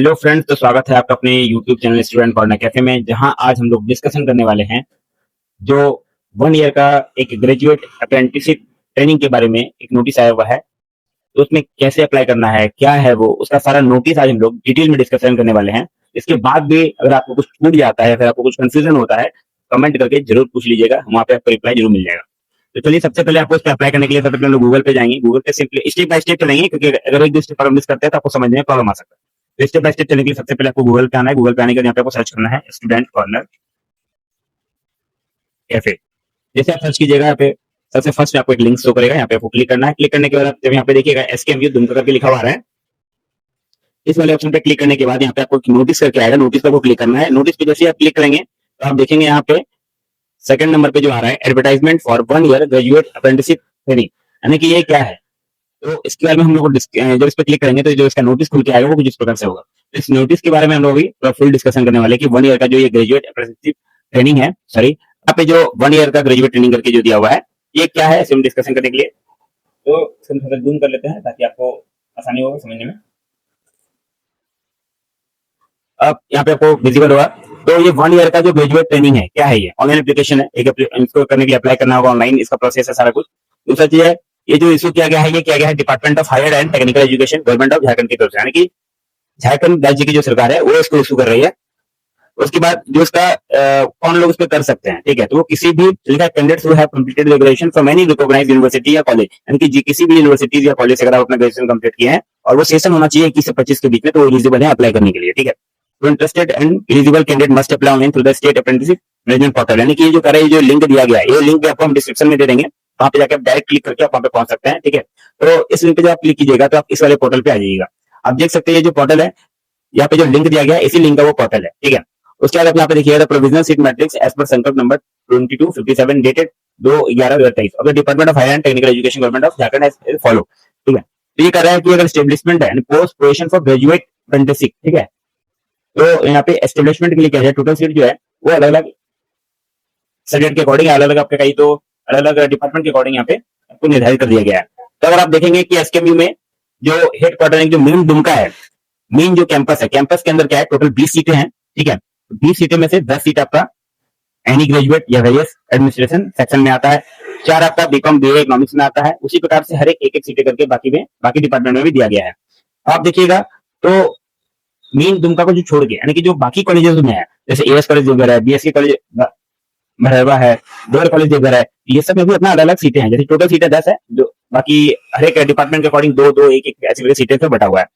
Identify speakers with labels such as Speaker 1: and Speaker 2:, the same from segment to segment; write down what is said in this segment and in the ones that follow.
Speaker 1: Hello friends, तो स्वागत है आपका अपने YouTube channel student corner cafe में, जहां आज हम लोग डिस्कशन करने वाले हैं जो 1 ईयर का एक ग्रेजुएट अप्रेंटिसशिप ट्रेनिंग के बारे में एक नोटिस आया हुआ है। तो उसमें कैसे अप्लाई करना है, क्या है वो, उसका सारा नोटिस आज हम लोग डिटेल में डिस्कशन करने वाले हैं। इसके बाद भी अगर आपको कुछ छूट जाता है, फिर आपको कुछ कंफ्यूजन होता है, कमेंट करके जरूर पूछ लीजिएगा, वहां पे आपको रिप्लाई जरूर मिल जाएगा। तो चलिए, सबसे पहले आपको इस पर अप्लाई करने के लिए सबसे पहले गूगल पे जाएंगे। गूगल पे सिंपली स्टेप बाय स्टेप चलेंगे, क्योंकि अगर एक दो स्टेप पर मिस करते हैं तो आपको समझने में प्रॉब्लम आ सकता है। तो स्टेप बाय स्टेप चलने के लिए सबसे पहले आपको गूगल पे आना है। गूगल पे आने के बाद यहाँ पे आपको सर्च करना है स्टूडेंट कॉर्नर कैफे। जैसे आप सर्च कीजिएगा, यहाँ पे सबसे फर्स्ट आपको एक लिंक शो करेगा, यहाँ पे आपको क्लिक करना है। क्लिक करने के बाद जब यहाँ पे देखिएगा SKMU दुमका करके लिखा हुआ आ रहा है, इस वाले ऑप्शन पे क्लिक करने के बाद यहाँ पे आपको नोटिस करके आएगा, नोटिस पे आपको क्लिक करना है। नोटिस पे जैसे आप क्लिक करेंगे तो आप देखेंगे यहाँ पे सेकंड नंबर पे जो आ रहा है advertisement for 1 year graduate apprenticeship training, यानी कि ये क्या है। तो इसके बारे में हम लोग जब इस पर क्लिक करेंगे तो जो इसका नोटिस खुल के आएगा वो कुछ इस प्रकार से होगा। इस नोटिस के बारे में हम लोग अभी फुल डिस्कशन करने वाले कि 1 ईयर का जो ये ग्रेजुएट अप्रेंटिसशिप ट्रेनिंग है, सॉरी यहाँ पे जो 1 ईयर का ग्रेजुएट ट्रेनिंग करके जो दिया हुआ है, ये क्या है, इसे हम डिस्कशन करने के लिए तो थोड़ा जूम कर लेते हैं ताकि आपको आसानी होगा समझने में। अब यहाँ पे आपको विजिबल होगा। तो ये 1 ईयर का जो ग्रेजुएट ट्रेनिंग है, क्या है, ये ऑनलाइन एप्लीकेशन है। इसको करने के लिए अप्लाई करना होगा ऑनलाइन, इसका प्रोसेस है सारा कुछ। दूसरा चीज है, ये जो इशू किया गया है, ये किया गया है department of higher and technical education government of Jharkhand की तरफ से, यानी कि झारखंड राज्य की जो सरकार है वो इसको इशू कर रही है। उसके बाद जो इसका कौन लोग इस पे कर सकते हैं, ठीक है, तो वो किसी भी candidates who have completed graduation from any recognised university या कॉलेज, यानी कि किसी भी यूनिवर्सिटीज या कॉलेज से अगर आप अपना ग्रेजुएशन कंप्लीट किए हैं और वो सेशन होना चाहिए 21 से 25 के बीच में, तो वो एलिजिबल है अप्लाई करने के लिए, ठीक है। तो interested and eligible candidate must apply online through the state apprenticeship management portal, यानी कि ये जो कर रहे हैं, जो लिंक दिया गया है, ये लिंक भी आपको हम डिस्क्रिप्शन में दे देंगे, वहां पे जाकर आप डायरेक्ट क्लिक करके आप वहां पे पहुंच सकते हैं, ठीक है। तो इस लिंक पे जब आप क्लिक कीजिएगा तो आप इस वाले पोर्टल पे आ जाइएगा। आप देख सकते हैं ये जो पोर्टल है, यहाँ पे जो लिंक दिया गया है, इसी लिंक का वो पोर्टल है, ठीक है। उसके बाद आप यहाँ पे देखिएगा provisional seat matrix as per संकल्प number 2257 dated 2/11/2023 of the department of higher and technical education government of Jharkhand as follow, ठीक है। तो ये कर रहा है कि अगर स्टेब्लिशमेंट है post provision for graduate apprenticeship, ठीक है, तो यहाँ पे एस्टेब्लिशमेंट के लिए क्या है, टोटल सीट जो है वो अलग अलग सब्जेक्ट के अकॉर्डिंग अलग अलग आपके कई तो अलग अलग डिपार्टमेंट के अकॉर्डिंग यहाँ पे आपको निर्धारित कर दिया गया है। तो अगर आप देखेंगे कि SKMU में जो हेड क्वार्टर जो मेन दुमका है, मेन जो कैंपस है, कैंपस के अंदर क्या है, टोटल 20 सीटें हैं, ठीक है। 20 सीटें में से 10 सीट आपका एनी ग्रेजुएट या वेरियस एडमिनिस्ट्रेशन सेक्शन में आता है, 4 आपका बीकॉम BA इकोनॉमिक्स में आता है। उसी प्रकार से हर एक सीटें करके बाकी डिपार्टमेंट में भी दिया गया है। आप देखिएगा तो मेन दुमका को जो छोड़ के, यानी कि जो बाकी कॉलेजेस में है, जैसे AS कॉलेज देवघर है, BSc कॉलेज भरवा है, डोर कॉलेज देवघर है, ये सब में भी अपना अलग अलग सीटें हैं। जैसे टोटल सीटें 10 है, जो बाकी हर एक डिपार्टमेंट के अकॉर्डिंग 2-2 1-1 ऐसी करके सीटें पे बटा हुआ है।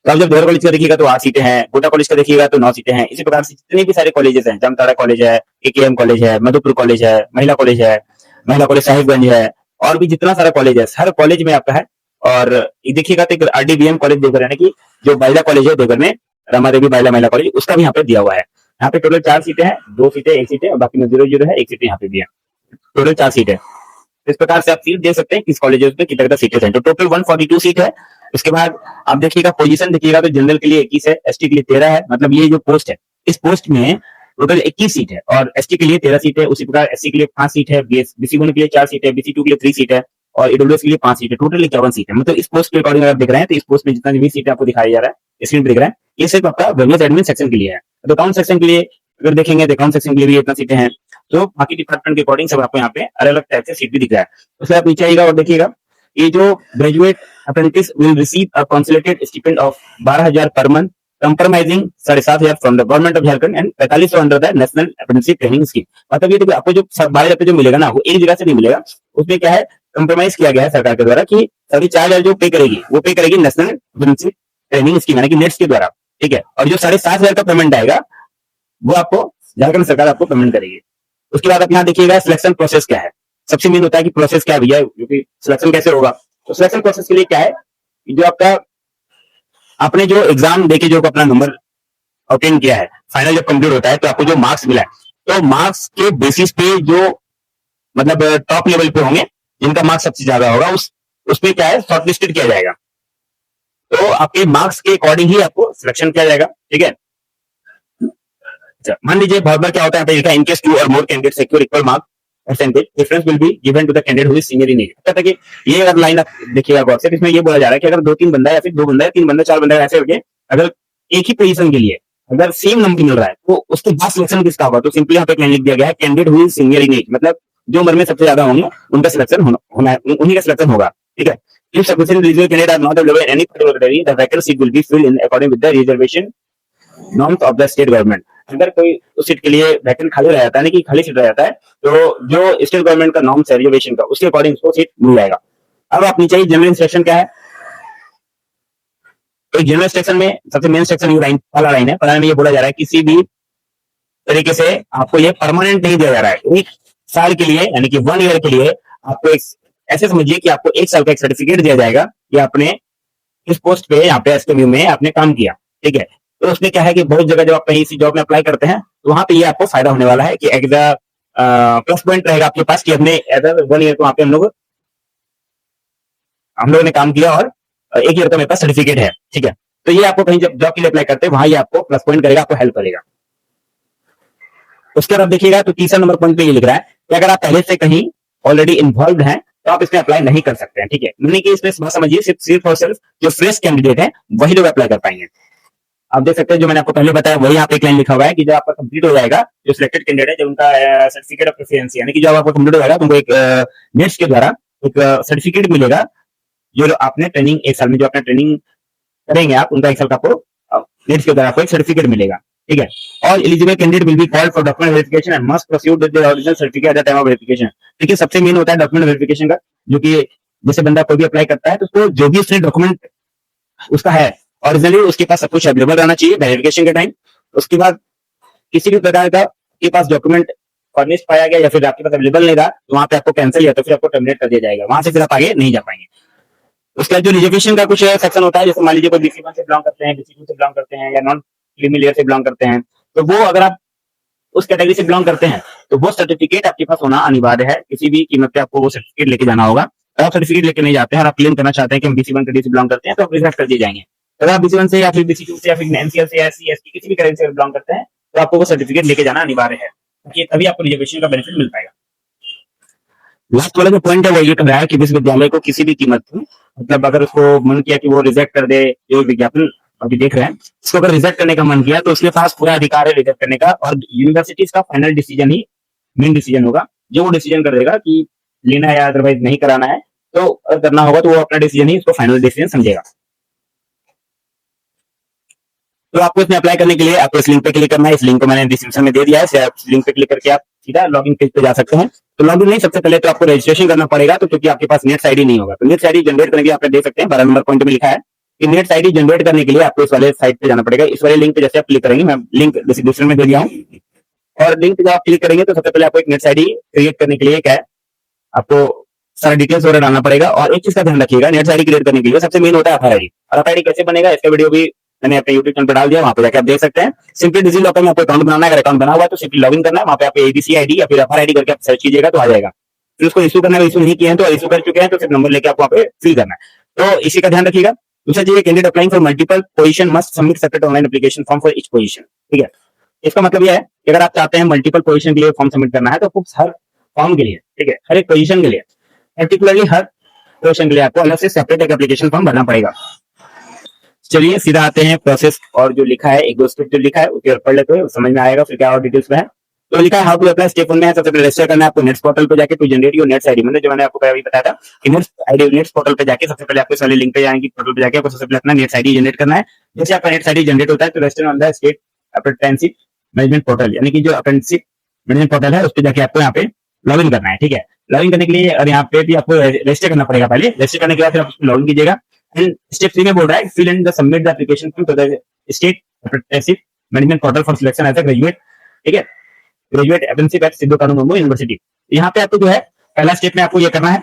Speaker 1: तो आप जब डोर कॉलेज का देखिएगा तो 8 सीटें हैं, गोटा कॉलेज का देखिएगा तो 9 सीटें हैं। इसी प्रकार से जितने भी सारे कॉलेजेस हैं, जामताड़ा कॉलेज है, AKM कॉलेज है, मधुपुर कॉलेज है, महिला कॉलेज साहिबगंज है, और भी जितना सारा कॉलेज है, हर कॉलेज में आपका है। और ये देखिएगा तो RDBM कॉलेज देवघर, यानी कि जो बाइला कॉलेज है देवघर में, रमा देवी बाइला महिला कॉलेज, उसका भी यहाँ पे दिया हुआ है। यहाँ पे टोटल 4 सीटें हैं, 2 सीटें 1 सीटें, और बाकी में 0-0 है, 1 सीटें यहाँ पे भी है। टोटल 4 सीट है। इस प्रकार से आप सीट दे सकते हैं किस कॉलेजेस में कितने सीटें हैं। तो टोटल 142 सीट है। उसके बाद आप देखिएगा पोजीशन देखिएगा तो जनरल के लिए 21 है, ST के लिए 13 है। मतलब ये जो पोस्ट है, इस पोस्ट में टोटल 21 सीट है, और ST के लिए 13 सीट है। उसी प्रकार SC के लिए 5 सीट है, BC1 के लिए 4 सीट है, BC2 के लिए 3 सीट है, और EWS के लिए 5 सीट है। टोटल 51 सीट है। मतलब इस पोस्ट के अकॉर्डिंग आप देख रहे हैं तो इस पोस्ट में जितना भी सीट आपको दिखाया जा रहा है, स्क्रीन पर दिख रहा है, ये सिर्फ आपका वेरियस एडमिन सेक्शन के लिए है। तो अकाउंट सेक्शन के लिए अगर देखेंगे तो अकाउंट सेक्शन के लिए भी इतना सीटें हैं। तो बाकी डिपार्टमेंट के अकॉर्डिंग सब आपको यहाँ पे अलग अलग टाइप से सीट भी दिख रहा है। उसके बाद नीचे आएगा और देखिएगा, ये जो graduate apprentice will receive a consolidated stipend of 12,000 per month compromising 7,500 from the government of Jharkhand and 4500 under the national apprenticeship training scheme. मतलब ये देखिए, आपको जो 12,000 जो मिलेगा ना, वो एक जगह से नहीं मिलेगा। उसमें क्या है, कंप्रोमाइज किया गया है सरकार के द्वारा कि 4,500 जो पे करेगी वो पे करेगी नेशनल अप्रेंटिसशिप ट्रेनिंग स्कीम, यानी कि नेट्स के द्वारा, ठीक है। और जो 7,500 का पेमेंट आएगा वो आपको झारखंड सरकार आपको पेमेंट करेगी। उसके बाद आप यहाँ देखिएगा सिलेक्शन प्रोसेस क्या है। सबसे मेन होता है कि प्रोसेस क्या है भैया, क्योंकि सिलेक्शन कैसे होगा। तो सिलेक्शन प्रोसेस के लिए क्या है, जो आपका आपने जो एग्जाम देके जो अपना नंबर ऑब्टेन किया है, फाइनल जब कंप्लीट होता है तो आपको जो मार्क्स मिला है, तो मार्क्स के बेसिस पे जो मतलब टॉप लेवल पे होंगे, जिनका मार्क्स सबसे ज्यादा होगा, उसमें क्या है, शॉर्टलिस्टेड किया जाएगा। तो आपके मार्क्स के अकॉर्डिंग ही आपको सिलेक्शन किया जाएगा, ठीक है। मान लीजिए बहुत बार क्या होता है, लिखा इन केस 2 और more candidate secure equal mark percentage difference will be given to the candidate who is senior in age. कहता है कि ये अगर लाइन आप देखिएगा गौर से, इसमें ये बोला जा रहा है कि अगर 2-3 बंदा या फिर 2 बंदा या 3 बंदा 4 बंदा ऐसे होके अगर एक ही पोजीशन के लिए अगर सेम नंबर मिल रहा है तो उसके बाद सिलेक्शन किसका होगा, तो सिंपली यहाँ पे क्लाइन लिख दिया गया है candidate who is senior in age, मतलब जो उम्र में सबसे ज्यादा होंगे उनका सिलेक्शन होना उन्हीं का सिलेक्शन होगा, ठीक है। If sufficient eligible candidate are not available in any particular category, the vacant seat will be filled in according with the reservation norms of the state government. अगर कोई उस सीट के लिए वैकेंट खाली रह जाता है, कि खाली सीट रह जाता है, तो जो स्टेट गवर्नमेंट का नॉर्म्स है रिजर्वेशन का, उसके अकॉर्डिंग उसको सीट मिल जाएगा। अब आप नीचे जनरल इंस्ट्रक्शन क्या है, तो जनरल इंस्ट्रक्शन में सबसे मेन सेक्शन ये लाइन पहला लाइन है, पहला में ये बोला जा रहा है किसी भी तरीके से आपको ये परमानेंट नहीं दिया जा रहा है, एक साल के लिए यानी कि 1 ईयर के लिए आपको एक ऐसे समझिए कि आपको 1 साल का एक सर्टिफिकेट दिया जाएगा कि आपने इस पोस्ट पे यहाँ पे एसकेयू में आपने काम किया, ठीक है। तो उसमें क्या है कि बहुत जगह जब आप कहीं इसी जॉब में अप्लाई करते हैं तो वहां पे ये आपको फायदा होने वाला है कि एज अ प्लस पॉइंट रहेगा आपके पास कि अपने एज अ 1 ईयर को वहां पे हम लोगों ने काम किया और 1 ईयर का मेरे पास सर्टिफिकेट है, ठीक है। तो ये आपको कहीं जब जॉब के लिए अप्लाई करते हैं वहां ये आपको प्लस पॉइंट करेगा, आपको हेल्प करेगा। उसके बाद देखिएगा तो तीसरा नंबर पॉइंट पे ये लिख रहा है कि अगर आप पहले से कहीं ऑलरेडी इन्वॉल्व हैं तो आप इसमें अप्लाई नहीं कर सकते हैं, ठीक है। यानी कि इसमें समझिए सिर्फ और सिर्फ जो फ्रेश कैंडिडेट है वही लोग अप्लाई कर पाएंगे। आप देख सकते हैं जो मैंने आपको पहले बताया वही यहाँ पे एक लाइन लिखा हुआ है कि जब आपका कंप्लीट हो जाएगा, जो सिलेक्टेड कैंडिडेट है, जब उनका सर्टिफिकेट ऑफ प्रेफरेंस यानी कि जब आपका कंप्लीट हो जाएगा तो उनको एक नेट्स के द्वारा एक सर्टिफिकेट मिलेगा, जो आपने ट्रेनिंग 1 साल में जो आपने ट्रेनिंग करेंगे आप, उनका 1 साल का आपको नेट्स के द्वारा आपको एक सर्टिफिकेट मिलेगा, ठीक है। और eligible candidate will be called for document verification and must proceed with the original certificate at the time of verification. देखिए सबसे मेन होता है डॉक्यूमेंट वेरिफिकेशन का, जो कि जैसे बंदा कोई भी अप्लाई करता है तो उसको जो भी उसने डॉक्यूमेंट उसका है ओरिजिनली उसके पास सब कुछ अवेलेबल रहना चाहिए वेरिफिकेशन के टाइम। उसके बाद किसी भी प्रकार का के पास डॉक्यूमेंट फर्निश पाया गया या फिर आपके पास अवेलेबल नहीं रहा तो वहां पे आपको कैंसिल या तो फिर आपको टर्मिनेट कर दिया जाएगा, वहां से फिर आप आगे नहीं जा पाएंगे। उसके बाद जो रिजर्वेशन का कुछ सेक्शन होता है, जैसे मान लीजिए कोई BC1 से बिलोंग करते हैं, BC2 से बिलोंग करते हैं या नॉन क्रीमी लेयर से बिलोंग करते हैं, तो वो अगर आप उस कैटेगरी से बिलोंग करते हैं तो वो सर्टिफिकेट आपके पास होना अनिवार्य है, किसी भी कीमत पे आपको वो सर्टिफिकेट लेके जाना होगा। अगर आप सर्टिफिकेट लेके नहीं जाते हैं और आप क्लेम करना चाहते हैं कि हम BC1 कैटेगरी से बिलोंग करते हैं तो आप रिजेक्ट कर दिए जाएंगे। अगर आप BC1 से या फिर BC2 से या फिर NCL से या SC किसी भी कैटेगरी से बिलोंग करते हैं तो आपको वो सर्टिफिकेट लेके जाना अनिवार्य है, तभी आपको रिजर्वेशन का बेनिफिट मिल पाएगा। लास्ट वाला जो पॉइंट है वो ये कर रहा है कि विश्वविद्यालय को किसी भी कीमत पर, मतलब अगर उसको मन किया कि वो रिजेक्ट कर दे, जो विज्ञापन अभी देख रहे हैं इसको अगर रिजेक्ट करने का मन किया तो उसके पास पूरा अधिकार है रिजेक्ट करने का, और यूनिवर्सिटीज का फाइनल डिसीजन ही मेन डिसीजन होगा, जो वो डिसीजन कर देगा कि लेना है या अदरवाइज नहीं कराना है, तो अगर करना होगा तो वो अपना डिसीजन ही उसको फाइनल डिसीजन समझेगा। तो आपको इसमें अप्लाई करने के लिए आपको इस लिंक पे क्लिक करना है, इस लिंक को मैंने डिस्क्रिप्शन में दे दिया है, इस लिंक पे क्लिक करके आप सीधा लॉगिन पेज पे जा सकते हैं। तो लॉगिन नहीं, सबसे पहले तो आपको रजिस्ट्रेशन करना पड़ेगा, तो क्योंकि आपके पास नेट आईडी नहीं होगा, तो नेट आईडी जनरेट करने के लिए आप देख सकते हैं 12 नंबर पॉइंट में लिखा है कि नेट आईडी जनरेट करने के लिए आपको इस वाले साइट पे जाना पड़ेगा। इस वाले लिंक पे जैसे आप क्लिक करेंगे, मैं लिंक डिस्क्रिप्शन में दे दिया हूँ, और लिंक पे जब आप क्लिक करेंगे तो सबसे पहले आपको एक नेट आईडी क्रिएट करने के लिए क्या है, आपको सारा डिटेल्स वगैरह डालना पड़ेगा। और एक चीज का ध्यान रखिएगा, नेट आईडी क्रिएट करने के लिए सबसे मेन होता है आधार आईडी, और आधार आईडी कैसे बनेगा इसका वीडियो भी मैंने अपने YouTube चैनल पर डाल दिया, वहां पे जाकर आप देख सकते हैं। सिंपली डिजिलॉकर में आपको अकाउंट बनाना है, अगर अकाउंट बना हुआ है तो सिंपली लॉगिन करना है, वहां पे आप ABC आईडी या फिर आधार आईडी करके आप सर्च कीजिएगा तो आ जाएगा। फिर उसको इशू करना है, इशू नहीं किए हैं तो इशू कर चुके हैं तो फिर नंबर लेके आपको वहां पे फिल करना है। तो इसी का ध्यान रखिएगा। दूसरा चीज, candidate applying for multiple position must submit separate online application form for each position, ठीक है। इसका मतलब यह है कि अगर आप चाहते हैं मल्टीपल पोजीशन के लिए फॉर्म सबमिट करना है तो आपको हर फॉर्म के लिए, ठीक है, हर एक पोजीशन के लिए, पर्टिकुलरली हर पोजीशन के लिए आपको अलग से सेपरेट एक एप्लीकेशन फॉर्म भरना पड़ेगा। चलिए सीधा आते हैं प्रोसेस, और जो लिखा है एक दो स्टेप जो लिखा है उसके पढ़ लेते हैं, समझ में आएगा फिर क्या और डिटेल्स में है। तो लिखा है हाउ टू अप्लाई, स्टेप 1 में है सबसे पहले रजिस्टर करना है आपको नेट्स पोर्टल पे जाके to generate your NATS ID, मतलब जो मैंने आपको पहले बताया था कि नेट्स पोर्टल पे जाके सबसे पहले आपको इस वाले लिंक पे जाएंगे, पोर्टल पे जाके आपको सबसे पहले अपना नेट्स आईडी जनरेट करना है। जैसे आपका नेट्स आईडी जनरेट होता है तो register on the state apprenticeship management portal, यानी कि जो अप्रेंटिसशिप मैनेजमेंट पोर्टल है उस पे जाके आपको यहाँ पे लॉगिन करना है, ठीक है। लॉगिन करने के लिए और यहाँ पे भी आपको रजिस्टर करना पड़ेगा, पहले रजिस्टर करने के बाद फिर आप उसमें लॉगिन कीजिएगा। एंड स्टेप 3 में बोल रहा है fill and submit the application to the state apprenticeship management portal for selection as a graduate, ठीक है, graduate apprenticeship at Sidhu Kanhu Mumbai university. यहाँ पे आपको जो है पहला स्टेप में आपको ये करना है,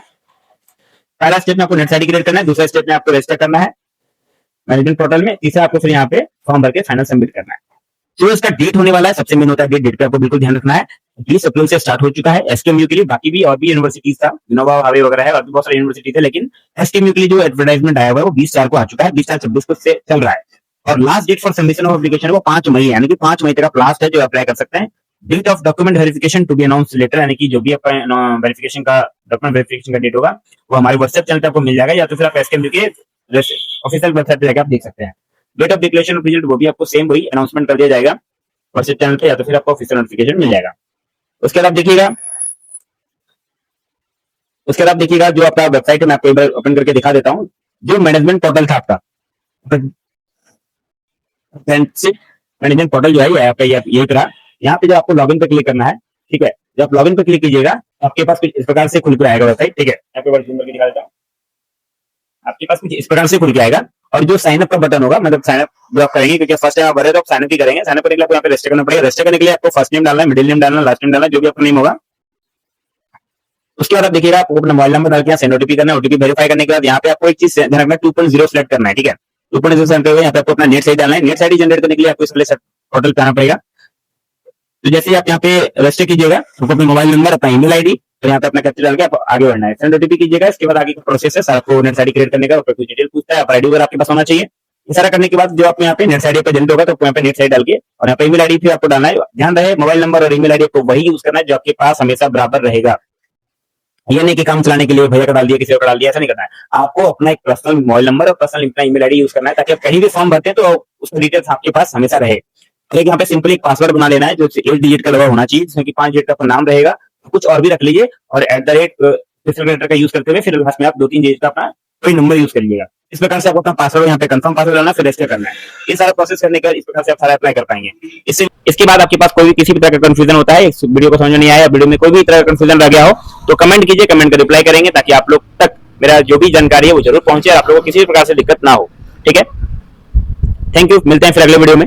Speaker 1: पहला स्टेप में आपको नेट आईडी क्रिएट करना है, दूसरा स्टेप में आपको रजिस्टर करना है मैनेजमेंट पोर्टल में, तीसरा आपको फिर यहाँ पे फॉर्म भर के फाइनल सबमिट करना है। जो इसका डेट होने वाला है सबसे मेन होता है डेट पे आपको बिल्कुल ध्यान रखना है। 20 अप्रैल से स्टार्ट हो चुका है एसकेएमयू के लिए, बाकी भी और भी यूनिवर्सिटीज था, विनोबा भावे वगैरह है और भी बहुत सारी यूनिवर्सिटी थे, लेकिन एसकेएमयू के लिए जो एडवर्टाइजमेंट आया हुआ है वो 20/4 को आ चुका है, 20/4/26 को से चल रहा है। और last date for submission of application है वो 5 मई है, यानी कि 5 मई तक आप लास्ट है जो अप्लाई कर सकते हैं। Date of document verification to be announce later, यानी कि जो भी आपका वेरिफिकेशन का डॉक्यूमेंट वेरिफिकेशन का डेट होगा वो हमारे व्हाट्सएप चैनल पे आपको मिल जाएगा, या तो फिर आप एसकेएमयू के ऑफिशियल वेबसाइट पे जाकर आप देख सकते हैं। Date of declaration of result वो भी आपको सेम वही अनाउंसमेंट कर दिया जाएगा व्हाट्सएप चैनल पे, या तो फिर आपको ऑफिशियल नोटिफिकेशन मिल जाएगा। उसके बाद देखिएगा जो आपका वेबसाइट है, मैं आपको एक बार ओपन करके दिखा देता हूँ। जो मैनेजमेंट पोर्टल था आपका, मैनेजमेंट पोर्टल जो है आपका ये तरह, यहाँ पे जो आपको लॉगिन पे क्लिक करना है, ठीक है। जब आप लॉगिन पे क्लिक कीजिएगा तो आपके पास कुछ इस प्रकार से खुल के आएगा वेबसाइट, ठीक है। यहाँ पे जूम करके दिखा देता हूँ, आपके पास कुछ इस प्रकार से खुल के आएगा। और जो साइन अप का बटन होगा, मतलब साइन अप जो आप करेंगे, क्योंकि फर्स्ट टाइम आप भरे तो आप साइन अप ही करेंगे। साइन अप करने के लिए आपको यहाँ पे रजिस्टर करना पड़ेगा। रजिस्टर करने के लिए आपको फर्स्ट नेम डालना है, मिडिल नेम डालना है, लास्ट नेम डालना है, जो भी आपका नेम होगा। उसके बाद आप देखिएगा आपको अपना मोबाइल नंबर डाल के सेंड ओटीपी करना है। ओटीपी वेरीफाई करने के बाद यहाँ पे आपको एक चीज ध्यान रखना है, 2.0 सेलेक्ट करना है, ठीक है। 2.0 सेलेक्ट करके यहाँ पे आपको अपना नेट साइट डालना है। नेट साइट जनरेट करने के लिए आपको इस पहले पोर्टल पे आना पड़ेगा। तो जैसे ही आप यहाँ पे रजिस्टर कीजिएगा, आपको अपना मोबाइल नंबर, अपना ईमेल आईडी, तो यहाँ पे अपना कैप्चर डाल के आप आगे बढ़ना है। सेंड ओटीपी कीजिएगा। इसके बाद आगे का प्रोसेस है, आपको नेट साइट क्रिएट करने का, कुछ डिटेल पूछता है, आप आईडी वगैरह आपके पास होना चाहिए। ये सारा करने के बाद जो आप यहाँ पे नेट साइट पे जनरेट होगा, तो यहाँ पे नेट साइट डाल के और यहाँ पे ईमेल आईडी फिर आपको डालना है। ध्यान रहे मोबाइल नंबर और ईमेल आईडी को वही यूज करना है जो आपके पास हमेशा बराबर रहेगा। ये नहीं कि काम चलाने के लिए भैया का डाल दिया, किसी का डाल दिया, ऐसा नहीं करना है। आपको अपना एक पर्सनल मोबाइल नंबर और पर्सनल अपना ईमेल आईडी यूज करना है, ताकि आप कहीं भी फॉर्म भरते हैं तो उसका डिटेल्स आपके पास हमेशा रहे। तो यहाँ पे सिंपली एक पासवर्ड बना लेना है जो 8 डिजिट का लगा होना चाहिए, जिसमें कि 5 डिजिट का नाम रहेगा। कुछ और भी रख लीजिए और @ का यूज करते हुए फिर लास्ट में आप 2-3 डिजिट का अपना कोई नंबर यूज कर लीजिएगा। इस प्रकार से आपको अपना पासवर्ड यहाँ पे कंफर्म पासवर्ड डालना, फिर रजिस्टर करना है। ये सारा प्रोसेस करने का इस प्रकार से आप सारा अप्लाई कर पाएंगे। इसके बाद आपके पास कोई भी किसी भी तरह का कंफ्यूजन होता है, इस वीडियो को समझ में नहीं आया, वीडियो में कोई भी तरह का कंफ्यूजन रह गया हो, तो कमेंट कीजिए, कमेंट का रिप्लाई करेंगे, ताकि आप लोग तक मेरा जो भी जानकारी है वो जरूर पहुंचे और आप लोगों को किसी भी प्रकार से दिक्कत ना हो, ठीक है। थैंक यू, मिलते हैं फिर अगले वीडियो में।